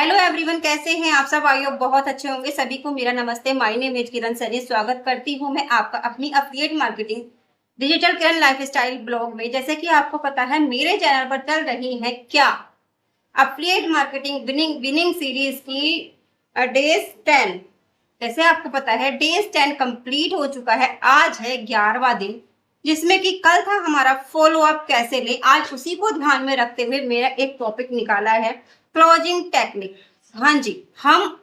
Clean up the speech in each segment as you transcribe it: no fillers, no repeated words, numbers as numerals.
Hello everyone, कैसे हैं आप सब? आई होप बहुत अच्छे होंगे। सभी को मेरा नमस्ते। माय नेम इज किरण सैनी। स्वागत करती हूं मैं आपका अपनी अफिलिएट मार्केटिंग डिजिटल किरण लाइफस्टाइल ब्लॉग में। जैसे कि आपको पता है, मेरे चैनल पर चल रही है क्या अफिलिएट मार्केटिंग विनिंग सीरीज की डेज 10। जैसे आपको पता है, डेज 10 कंप्लीट हो चुका है। आज है 11वां दिन, जिसमें कि कल था हमारा फॉलो अप कैसे ले। आज उसी को ध्यान में रखते हुए मेरा एक टॉपिक निकाला है, क्लोजिंग टेक्निक। हाँ जी, हम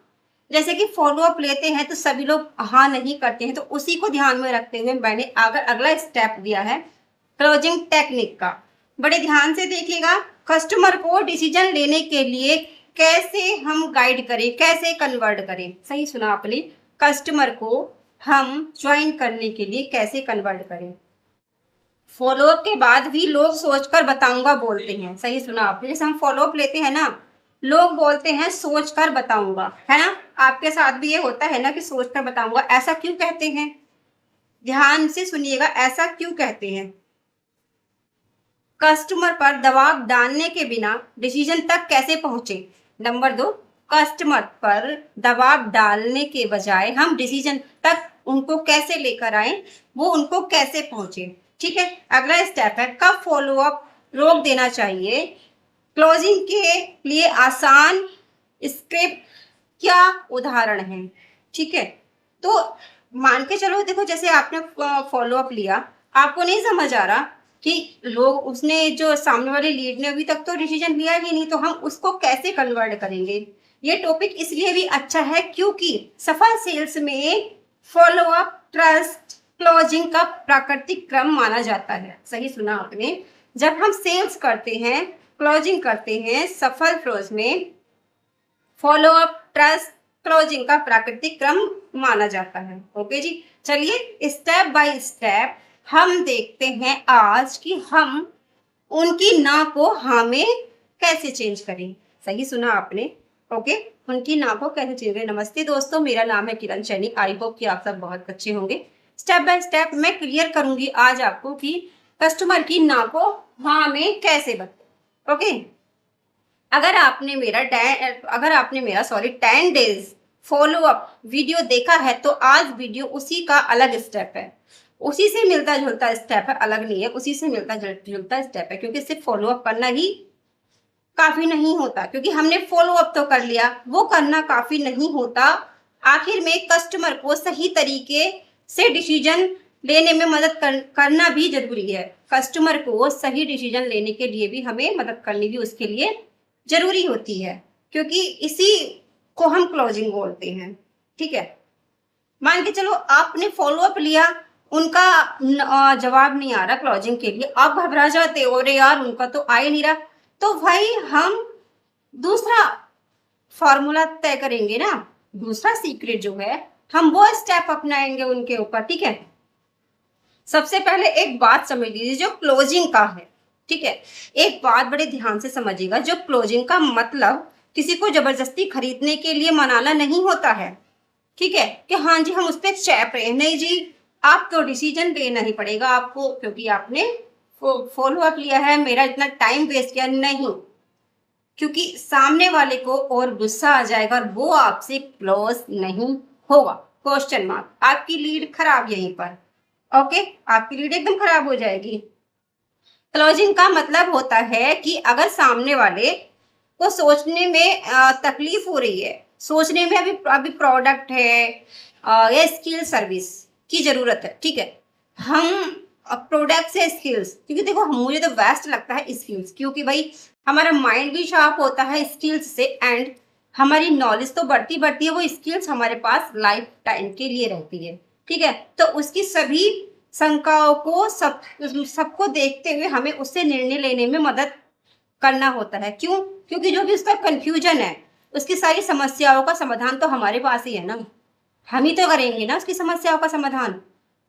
जैसे कि फॉलो अप लेते हैं तो सभी लोग हाँ नहीं करते हैं, तो उसी को ध्यान में रखते हुए मैंने अगला स्टेप दिया है क्लोजिंग टेक्निक का। बड़े ध्यान से देखिएगा। कस्टमर को डिसीजन लेने के लिए कैसे हम गाइड करें, कैसे कन्वर्ट करें। सही सुना आपने, कस्टमर को हम ज्वाइन करने के लिए कैसे कन्वर्ट करें। फॉलोअप के बाद भी लोग सोचकर बताऊंगा बोलते हैं। सही सुना आपने। जैसे हम फॉलोअप लेते हैं ना, लोग बोलते हैं सोचकर बताऊंगा, है ना। आपके साथ भी ये होता है ना कि सोचकर बताऊंगा। ऐसा क्यों कहते हैं? ध्यान से सुनिएगा, ऐसा क्यों कहते हैं? कस्टमर पर दबाव डालने के बिना डिसीजन तक कैसे पहुंचे। नंबर 2, कस्टमर पर दबाव डालने के बजाय हम डिसीजन तक उनको कैसे लेकर आए, वो उनको कैसे पहुंचे। ठीक है, अगला स्टेप है कब फॉलो अप रोक देना चाहिए। क्लोजिंग के लिए आसान स्क्रिप्ट क्या उदाहरण है। ठीक है, तो मान के चलो, देखो जैसे आपने फॉलो अप लिया, आपको नहीं समझ आ रहा कि लोग, उसने जो सामने वाले लीड ने अभी तक तो डिसीजन लिया ही नहीं, तो हम उसको कैसे कन्वर्ट करेंगे। ये टॉपिक इसलिए भी अच्छा है क्योंकि सफल सेल्स में फॉलो अप, ट्रस्ट, क्लोजिंग का प्राकृतिक क्रम माना जाता है। सही सुना आपने। जब हम सेल्स करते हैं, क्लोजिंग करते हैं, सफल क्लोज में फॉलो अप, ट्रस्ट, क्लोजिंग का प्राकृतिक क्रम माना जाता है। ओके जी, चलिए स्टेप बाय स्टेप हम देखते हैं आज कि हम उनकी ना को हाँ में कैसे चेंज करें। सही सुना आपने। ओके, उनकी ना को कैसे चेंज करें। नमस्ते दोस्तों, मेरा नाम है किरण सैनी। आई होप कि आप सब बहुत अच्छे होंगे। स्टेप बाय स्टेप मैं क्लियर करूंगी आज आपको कि कस्टमर की ना को हाँ में कैसे बदले। ओके, अगर आपने मेरा 10 डेज फॉलो अप वीडियो देखा है तो आज वीडियो उसी का अलग स्टेप है, उसी से मिलता जुलता स्टेप है, अलग नहीं है, उसी से मिलता जुलता स्टेप है। क्योंकि सिर्फ फॉलो अप करना ही काफी नहीं होता, क्योंकि हमने फॉलो अप तो कर लिया, वो करना काफी नहीं होता। आखिर में कस्टमर को सही तरीके से डिसीजन लेने में मदद करना भी जरूरी है। कस्टमर को सही डिसीजन लेने के लिए भी हमें मदद करनी भी उसके लिए जरूरी होती है, क्योंकि इसी को हम क्लोजिंग बोलते हैं। ठीक है, मान के चलो आपने फॉलो अप लिया, उनका जवाब नहीं आ रहा क्लोजिंग के लिए, आप घबरा जाते हो, अरे यार उनका तो आ ही नहीं रहा। तो भाई हम दूसरा फॉर्मूला तय करेंगे ना, दूसरा सीक्रेट जो है, हम वो स्टेप अपनाएंगे उनके ऊपर। ठीक है, सबसे पहले एक बात समझ लीजिए जो क्लोजिंग का है। ठीक है, एक बात बड़े ध्यान से समझिएगा, जो क्लोजिंग का मतलब किसी को जबरदस्ती खरीदने के लिए मनाना नहीं होता है। ठीक है, कि हाँ जी हम उस पर चैप रहे, नहीं जी, आपको डिसीजन लेना ही पड़ेगा आपको, क्योंकि आपने फॉलो अप लिया है, मेरा इतना टाइम वेस्ट किया नहीं, क्योंकि सामने वाले को और गुस्सा आ जाएगा और वो आपसे क्लोज नहीं होगा। क्वेश्चन मार्क, आपकी लीड खराब यहीं पर। ओके, आपकी लीड एकदम खराब हो जाएगी। क्लोजिंग का मतलब होता है कि अगर सामने वाले को सोचने में तकलीफ हो रही है, सोचने में अभी प्रोडक्ट है या स्किल सर्विस की जरूरत है। ठीक है, हम प्रोडक्ट से स्किल्स, क्योंकि देखो मुझे तो बेस्ट लगता है स्किल्स, क्योंकि भाई हमारा माइंड भी शार्प होता है स्किल्स से, एंड हमारी नॉलेज तो बढ़ती है, वो स्किल्स हमारे पास लाइफ टाइम के लिए रहती है। ठीक है, तो उसकी सभी शंकाओं को सबको देखते हुए हमें उससे निर्णय लेने में मदद करना होता है। क्यों? क्योंकि जो भी उसका कंफ्यूजन है, उसकी सारी समस्याओं का समाधान तो हमारे पास ही है ना, हम ही तो करेंगे ना उसकी समस्याओं का समाधान।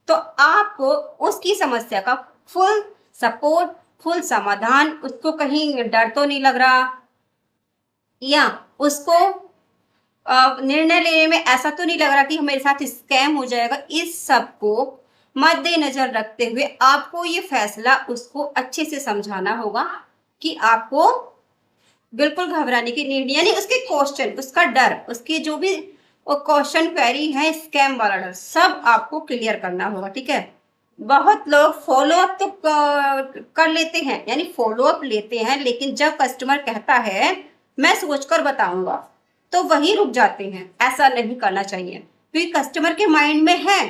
तो आपको उसकी समस्या का फुल सपोर्ट, फुल समाधान, उसको कहीं डर तो नहीं लग रहा, या उसको निर्णय लेने में ऐसा तो नहीं लग रहा कि हमारे साथ स्कैम हो जाएगा। इस सब को मद्देनजर रखते हुए आपको ये फैसला उसको अच्छे से समझाना होगा कि आपको बिल्कुल घबराने की नीड, यानी उसके क्वेश्चन, उसका डर, उसके जो भी क्वेश्चन क्वेरी है, स्कैम वाला डर, सब आपको क्लियर करना होगा, ठीक है। बहुत लोग फॉलो अप तो कर लेते हैं, यानी फॉलो अप लेते हैं, लेकिन जब कस्टमर कहता है मैं सोचकर बताऊंगा, तो वही रुक जाते हैं। ऐसा नहीं करना चाहिए, क्योंकि कस्टमर के माइंड में है,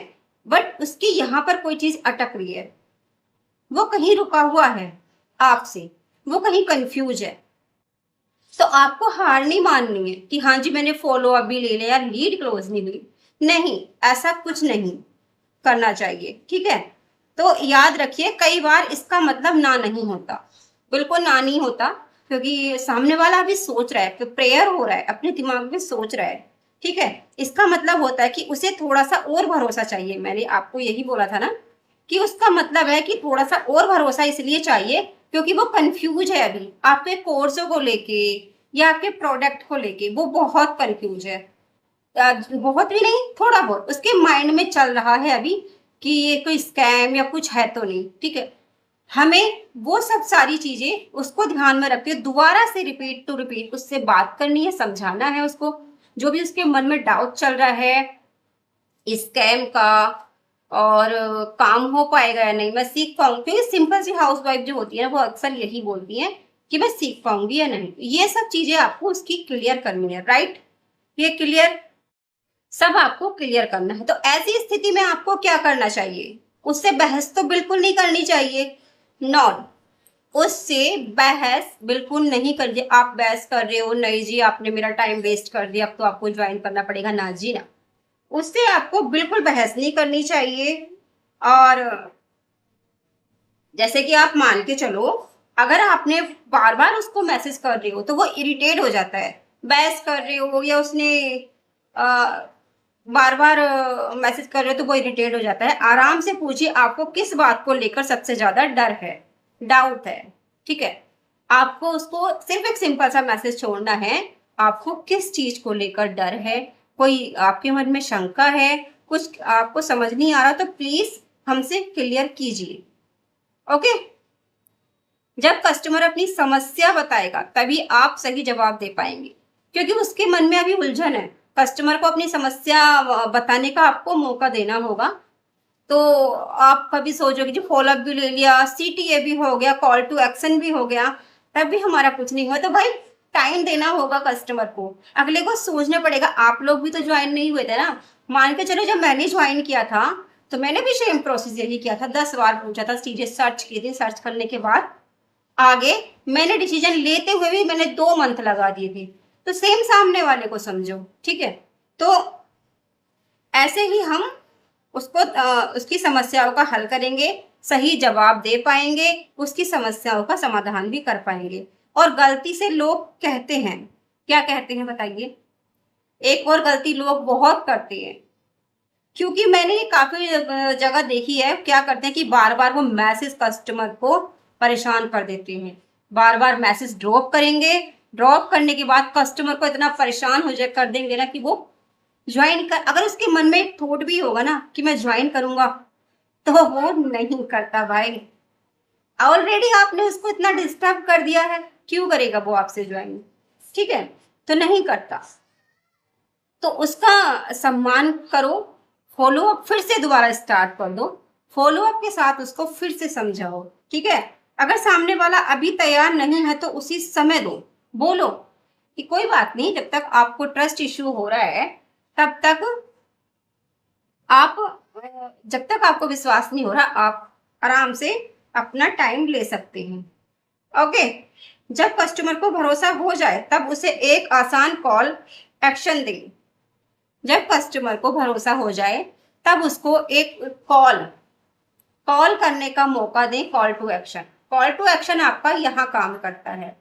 बट उसकी यहाँ पर कोई चीज अटक रही है, वो कहीं रुका हुआ है आपसे, वो कहीं कंफ्यूज है। तो आपको हार नहीं माननी है कि हाँ जी मैंने फॉलो अप भी ले लिया, लीड क्लोज नहीं हुई, नहीं, ऐसा कुछ नहीं करना चाहिए, ठीक है। तो याद रखिए, कई बार इसका मतलब ना नहीं होता, बिल्कुल ना नहीं होता, क्योंकि सामने वाला अभी सोच रहा है, प्रेयर हो रहा है, अपने दिमाग में सोच रहा है, ठीक है। इसका मतलब होता है कि उसे थोड़ा सा और भरोसा चाहिए। मैंने आपको यही बोला था ना कि उसका मतलब है कि थोड़ा सा और भरोसा इसलिए चाहिए क्योंकि वो कंफ्यूज है अभी आपके कोर्सों को लेके या आपके प्रोडक्ट को लेके, वो बहुत कंफ्यूज है। बहुत भी नहीं, थोड़ा बहुत उसके माइंड में चल रहा है अभी कि ये कोई स्कैम या कुछ है तो नहीं, ठीक है। हमें वो सब सारी चीजें उसको ध्यान में रखते हुए दोबारा से रिपीट टू रिपीट उससे बात करनी है, समझाना है उसको, जो भी उसके मन में डाउट चल रहा है स्कैम का, और काम हो पाएगा या नहीं, मैं सीख पाऊंगी, क्योंकि सिंपल सी हाउसवाइफ जो होती है वो अक्सर यही बोलती है कि मैं सीख पाऊंगी या नहीं। ये सब चीजें आपको उसकी क्लियर करनी है, राइट। ये क्लियर, सब आपको क्लियर करना है। तो ऐसी स्थिति में आपको क्या करना चाहिए, उससे बहस तो बिल्कुल नहीं करनी चाहिए, नॉन, उससे बहस बिल्कुल नहीं करिए। आप बहस कर रहे हो, नहीं जी आपने मेरा टाइम वेस्ट कर दिया, अब तो आपको ज्वाइन करना पड़ेगा, ना जी ना, उससे आपको बिल्कुल बहस नहीं करनी चाहिए। और जैसे कि आप मान के चलो, अगर आपने बार बार उसको मैसेज कर रहे हो तो वो इरिटेट हो जाता है, बहस कर रहे हो या उसने बार बार मैसेज कर रहे हो तो वो इरिटेट हो जाता है। आराम से पूछिए आपको किस बात को लेकर सबसे ज्यादा डर है, डाउट है, ठीक है। आपको उसको सिर्फ एक सिंपल सा मैसेज छोड़ना है, आपको किस चीज को लेकर डर है, कोई आपके मन में शंका है, कुछ आपको समझ नहीं आ रहा, तो प्लीज हमसे क्लियर कीजिए, ओके। जब कस्टमर अपनी समस्या बताएगा तभी आप सही जवाब दे पाएंगे, क्योंकि उसके मन में अभी उलझन है। कस्टमर को अपनी समस्या बताने का आपको मौका देना होगा। तो आप कभी सोचोगे जो फॉलो अप भी ले लिया, सीटीए भी हो गया, कॉल टू एक्शन भी हो गया, तब भी हमारा कुछ नहीं हुआ, तो भाई टाइम देना होगा कस्टमर को, अगले को सोचना पड़ेगा। आप लोग भी तो ज्वाइन नहीं हुए थे ना, मान के चलो जब मैंने ज्वाइन किया था तो मैंने भी सेम प्रोसेस यही किया था, 10 बार पूछा था, चीजें सर्च की थी, सर्च करने के बाद आगे मैंने डिसीजन लेते हुए भी मैंने 2 मंथ लगा दिए थे। तो सेम सामने वाले को समझो, ठीक है। तो ऐसे ही हम उसको उसकी समस्याओं का हल करेंगे, सही जवाब दे पाएंगे, उसकी समस्याओं का समाधान भी कर पाएंगे। और गलती से लोग कहते हैं, क्या कहते हैं बताइए, एक और गलती लोग बहुत करते हैं, क्योंकि मैंने ये काफी जगह देखी है, क्या करते हैं कि बार बार वो मैसेज कस्टमर को परेशान कर देते हैं, बार बार मैसेज ड्रॉप करेंगे, ड्रॉप करने के बाद कस्टमर को इतना परेशान हो जाए कर देंगे ना कि वो ज्वाइन कर, अगर उसके मन में एक थॉट भी होगा ना कि मैं ज्वाइन करूंगा, तो वो नहीं करता भाई। ऑलरेडी आपने उसको इतना डिस्टर्ब कर दिया है, क्यों करेगा वो आपसे ज्वाइन, ठीक है। तो नहीं करता, तो उसका सम्मान करो, फॉलो अप फिर से दोबारा स्टार्ट कर दो, फॉलो अप के साथ उसको फिर से समझाओ, ठीक है। अगर सामने वाला अभी तैयार नहीं है तो उसी समय दो, बोलो कि कोई बात नहीं, जब तक आपको ट्रस्ट इश्यू हो रहा है तब तक आप जब तक आपको विश्वास नहीं हो रहा आप आराम से अपना टाइम ले सकते हैं, ओके। जब कस्टमर को भरोसा हो जाए तब उसे एक आसान कॉल एक्शन दें। जब कस्टमर को भरोसा हो जाए तब उसको एक कॉल कॉल करने का मौका दें, call to action. Call to action आपका यहाँ काम करता है।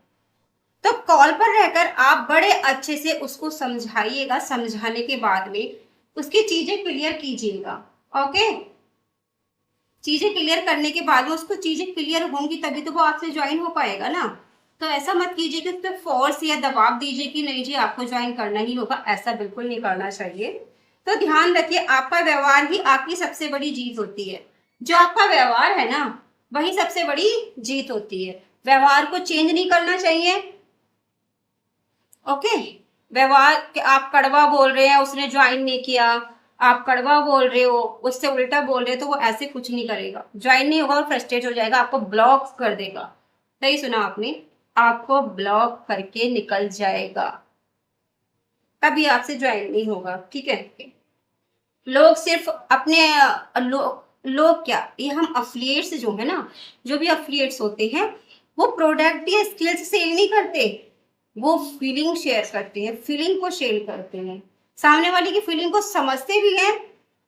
तो कॉल पर रहकर आप बड़े अच्छे से उसको समझाइएगा, समझाने के बाद में उसकी चीजें क्लियर कीजिएगा, ओके। चीजें क्लियर करने के बाद में उसको चीजें क्लियर होंगी तभी तो वो आपसे ज्वाइन हो पाएगा ना। तो ऐसा मत कीजिए कि उस पर फोर्स या दबाव दीजिए कि नहीं जी आपको ज्वाइन करना ही होगा, ऐसा बिल्कुल नहीं करना चाहिए। तो ध्यान रखिए, आपका व्यवहार ही आपकी सबसे बड़ी जीत होती है। जो आपका व्यवहार है ना वही सबसे बड़ी जीत होती है। व्यवहार को चेंज नहीं करना चाहिए, ओके। व्यवहार कि आप कड़वा बोल रहे हैं, उसने ज्वाइन नहीं किया, आप कड़वा बोल रहे हो, उससे उल्टा बोल रहे हो, तो वो ऐसे कुछ नहीं करेगा, ज्वाइन नहीं होगा और फ्रस्ट्रेट हो जाएगा, आपको ब्लॉक कर देगा। सही सुना आपने, आपको ब्लॉक करके निकल जाएगा, कभी आपसे ज्वाइन नहीं होगा। ठीक है। लोग सिर्फ अपने लोग क्या, ये हम अफिलिएट्स जो है ना, जो भी अफिलिएट्स होते हैं, वो प्रोडक्ट या स्किल्स सेल नहीं करते, वो फीलिंग शेयर करते हैं, फीलिंग को शेयर करते हैं, सामने वाले की फीलिंग को समझते भी हैं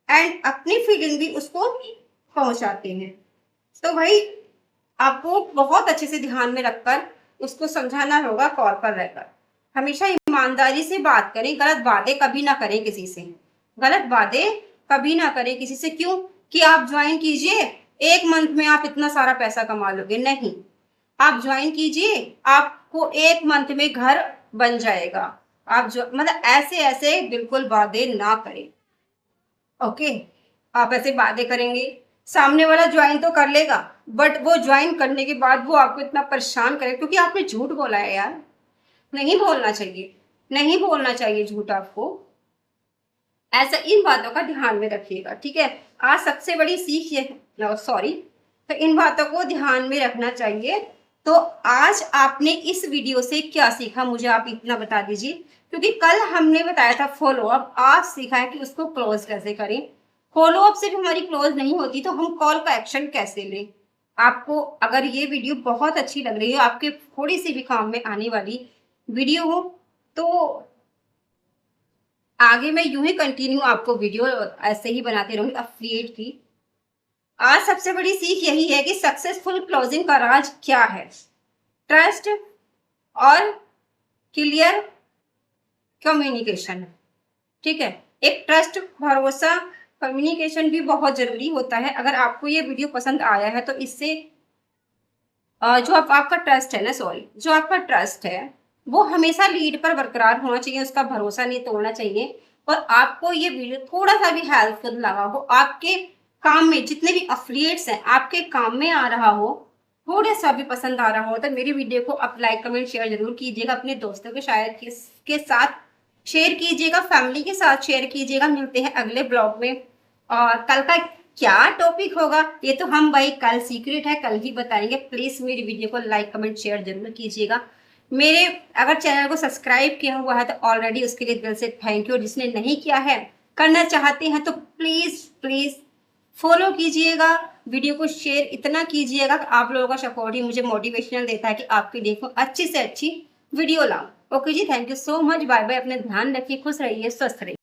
एंड अपनी फीलिंग भी उसको पहुंचाते हैं। तो भाई आपको बहुत अच्छे से ध्यान में रखकर उसको समझाना होगा, कॉल पर रहकर हमेशा ईमानदारी से बात करें, गलत बातें कभी ना करें किसी से, गलत बातें कभी ना करें किसी से। क्यों कि आप ज्वाइन कीजिए, एक मंथ में आप इतना सारा पैसा कमा लोगे, नहीं। आप ज्वाइन कीजिए, आपको एक मंथ में घर बन जाएगा। आप जो मतलब ऐसे ऐसे बिल्कुल बातें ना करें। ओके। आप ऐसे बातें करेंगे, सामने वाला ज्वाइन तो कर लेगा, बट वो ज्वाइन करने के बाद वो आपको इतना परेशान करे क्योंकि आपने झूठ बोला है यार। नहीं बोलना चाहिए, नहीं बोलना चाहिए झूठ आपको। ऐसा इन बातों का ध्यान में रखिएगा। ठीक है। आज सबसे बड़ी सीख ये, सॉरी, तो इन बातों को ध्यान में रखना चाहिए। तो आज आपने इस वीडियो से क्या सीखा, मुझे आप इतना बता दीजिए, क्योंकि कल हमने बताया था फॉलो अप, आज सीखा है कि उसको क्लोज कैसे करें। फॉलो अप से भी हमारी क्लोज नहीं होती तो हम कॉल का एक्शन कैसे लें। आपको अगर ये वीडियो बहुत अच्छी लग रही हो, आपके थोड़ी सी भी काम में आने वाली वीडियो हो, तो आगे मैं यूं ही कंटिन्यू आपको वीडियो ऐसे ही बनाते रहूंगी अफिलिएट की। आज सबसे बड़ी सीख यही है कि सक्सेसफुल क्लोजिंग का राज क्या है। ट्रस्ट और क्लियर कम्युनिकेशन। ठीक है। एक ट्रस्ट, भरोसा, कम्युनिकेशन भी बहुत जरूरी होता है। अगर आपको ये वीडियो पसंद आया है तो इससे जो आपका ट्रस्ट है ना, सॉरी, जो आपका ट्रस्ट है वो हमेशा लीड पर बरकरार होना चाहिए, उसका भरोसा नहीं तोड़ना चाहिए। और आपको ये वीडियो थोड़ा सा भी हेल्पफुल लगा हो, आपके काम में जितने भी अफिलिएट्स हैं आपके काम में आ रहा हो, थोड़ा सा भी पसंद आ रहा हो, तो मेरी वीडियो को आप लाइक कमेंट शेयर जरूर कीजिएगा, अपने दोस्तों के शायद के साथ शेयर कीजिएगा, फैमिली के साथ शेयर कीजिएगा। मिलते हैं अगले ब्लॉग में। और कल का क्या टॉपिक होगा ये तो हम भाई कल सीक्रेट है, कल ही बताएंगे। प्लीज मेरी वीडियो को लाइक कमेंट शेयर जरूर कीजिएगा। मेरे अगर चैनल को सब्सक्राइब किया हुआ है तो ऑलरेडी उसके लिए दिल से थैंक यू। जिसने नहीं किया है, करना चाहते हैं तो प्लीज प्लीज फॉलो कीजिएगा, वीडियो को शेयर इतना कीजिएगा कि आप लोगों का सपोर्ट ही मुझे मोटिवेशनल देता है कि आपके लिए अच्छी से अच्छी वीडियो लाऊं। ओके जी, thank you so much, bye bye. अपने ध्यान रखिए, खुश रहिए, स्वस्थ रहिए।